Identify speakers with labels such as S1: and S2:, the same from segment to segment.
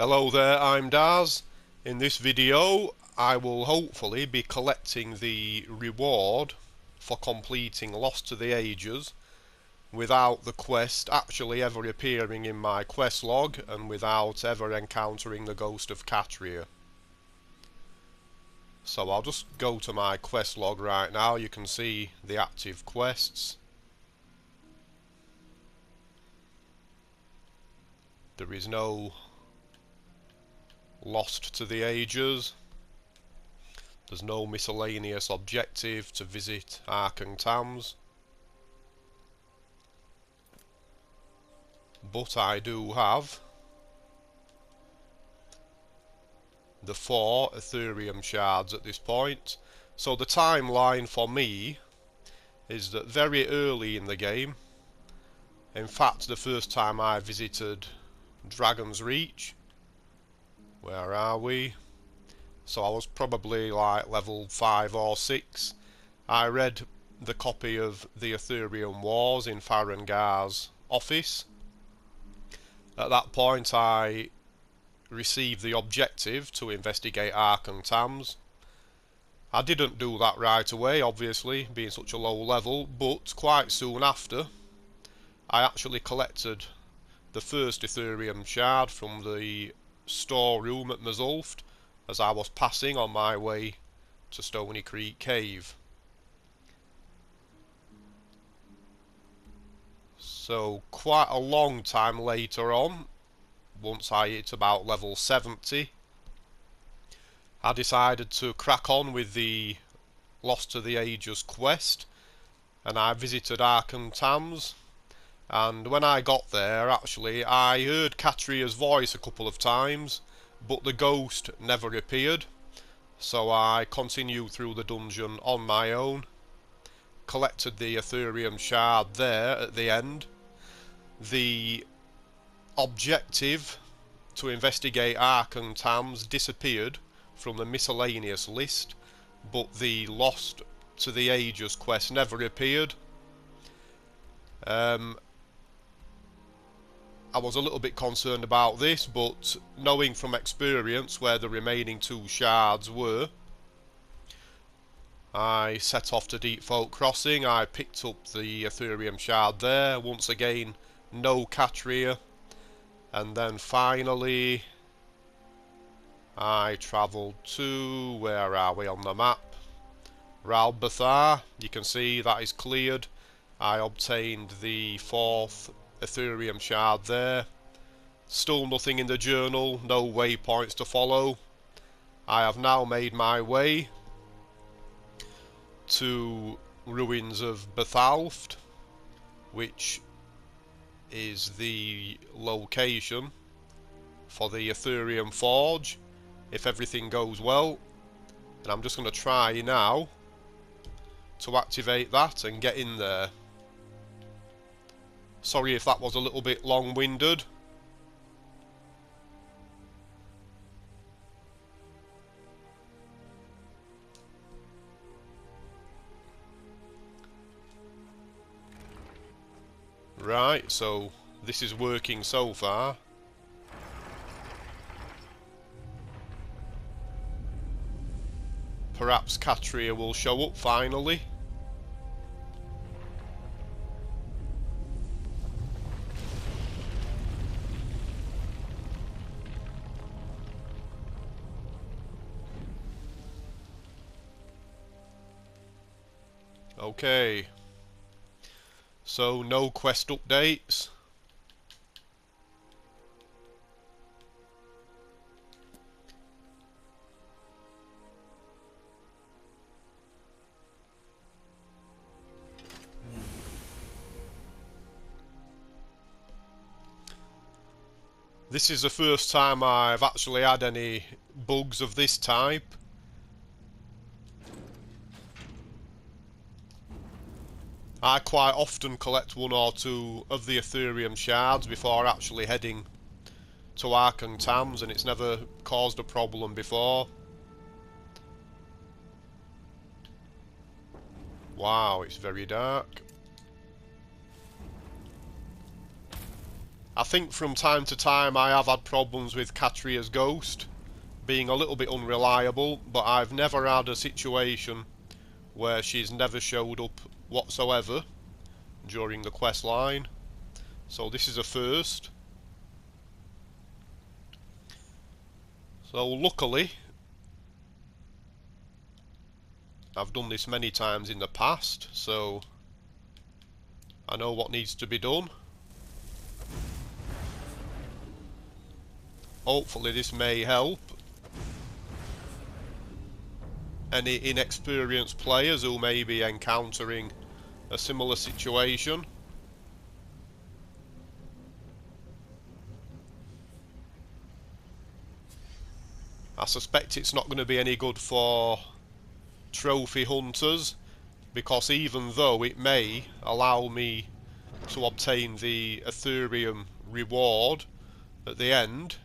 S1: Hello there, I'm Daz. In this video I will hopefully be collecting the reward for completing Lost to the Ages without the quest actually ever appearing in my quest log and without ever encountering the ghost of Katria. So I'll just go to my quest log right now. You can see the active quests. There is no Lost to the Ages. There's no miscellaneous objective to visit Thames. But I do have the 4 Aetherium Shards at this point. So the timeline for me is that very early in the game, in fact the first time I visited Dragon's Reach, where are we? So I was probably like level 5 or 6. I read the copy of the Aetherium Wars in Farengar's office. At that point I received the objective to investigate Thames. I didn't do that right away, obviously, being such a low level, but quite soon after I actually collected the first Aetherium Shard from the storeroom at Bthalft as I was passing on my way to Stony Creek Cave. So quite a long time later on, once I hit about level 70, I decided to crack on with the Lost to the Ages quest, and I visited Thames. And when I got there, actually, I heard Katria's voice a couple of times, but the ghost never appeared. So I continued through the dungeon on my own, collected the Aetherium Shard there at the end. The objective to investigate Thames disappeared from the miscellaneous list, but the Lost to the Ages quest never appeared. I was a little bit concerned about this, but knowing from experience where the remaining 2 shards were, I set off to Bthalft Crossing. I picked up the Aetherium Shard there. Once again, no Katria. And then finally I travelled to, where are we on the map? Bthalft. You can see that is cleared. I obtained the 4th Aetherium Shard there. Still nothing in the journal, no waypoints to follow. I have now made my way to ruins of Bthalft, which is the location for the AETHERIUM Forge, if everything goes well. And I'm just going to try now to activate that and get in there. Sorry if that was a little bit long-winded. Right, so this is working so far. Perhaps Katria will show up finally. Okay. So no quest updates. This is the first time I've actually had any bugs of this type. I quite often collect 1 or 2 of the Aetherium Shards before actually heading to Thames, and it's never caused a problem before. Wow, it's very dark. I think from time to time I have had problems with Katria's ghost being a little bit unreliable, but I've never had a situation where she's never showed up whatsoever during the quest line. So this is a first. So luckily, I've done this many times in the past, so I know what needs to be done. Hopefully this may help any inexperienced players who may be encountering a similar situation. I suspect it's not going to be any good for trophy hunters, because even though it may allow me to obtain the Aetherium reward at the end,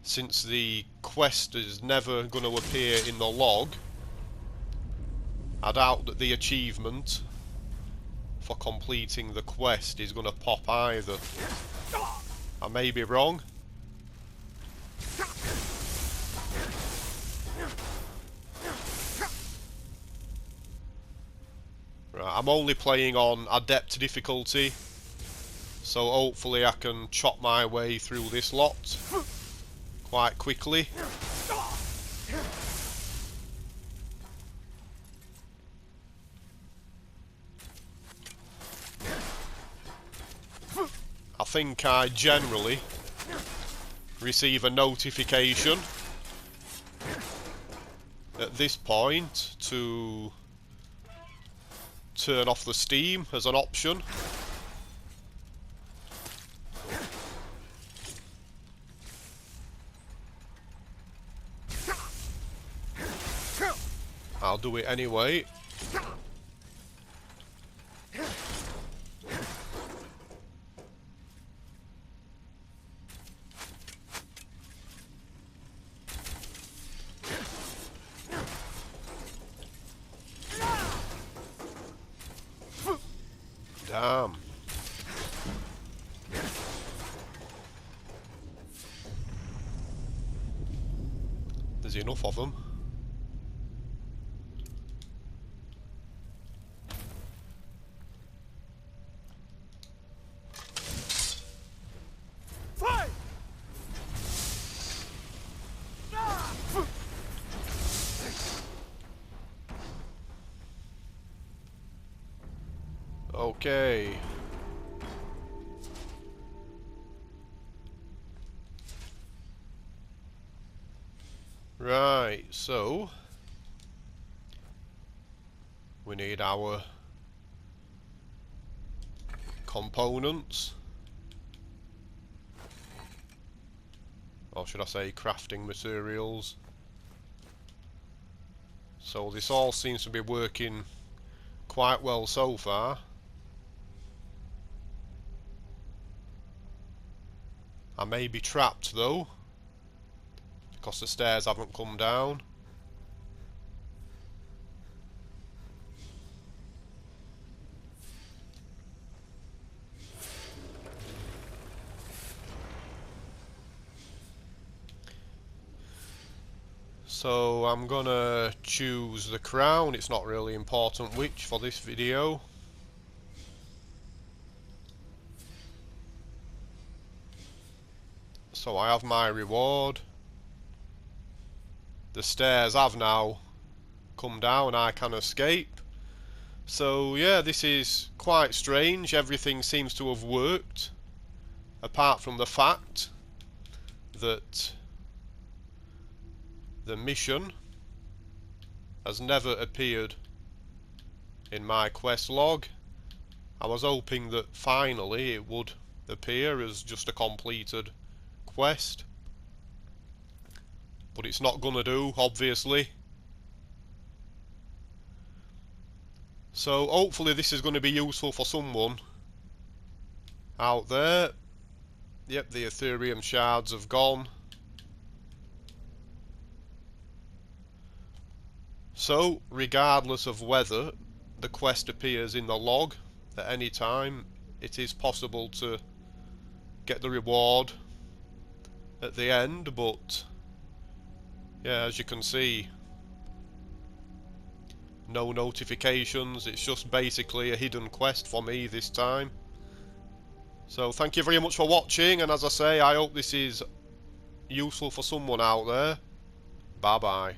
S1: since the quest is never going to appear in the log, I doubt that the achievement for completing the quest is going to pop either. I may be wrong. Right, I'm only playing on Adept difficulty, so hopefully I can chop my way through this lot quite quickly. I think I generally receive a notification at this point to turn off the steam as an option. I'll do it anyway. Damn. There's enough of them. Okay. Right, so we need our components, or should I say crafting materials. So this all seems to be working quite well so far. I may be trapped though, because the stairs haven't come down. So I'm gonna choose the crown. It's not really important which for this video. So I have my reward. The stairs have now come down, I can escape. So yeah, this is quite strange. Everything seems to have worked, apart from the fact that the mission has never appeared in my quest log. I was hoping that finally it would appear as just a completed quest, but it's not gonna do, obviously. So hopefully this is going to be useful for someone out there. Yep, the Aetherium shards have gone. So regardless of whether the quest appears in the log at any time, it is possible to get the reward at the end, but yeah, as you can see, no notifications. It's just basically a hidden quest for me this time. So thank you very much for watching, and as I say, I hope this is useful for someone out there. Bye bye.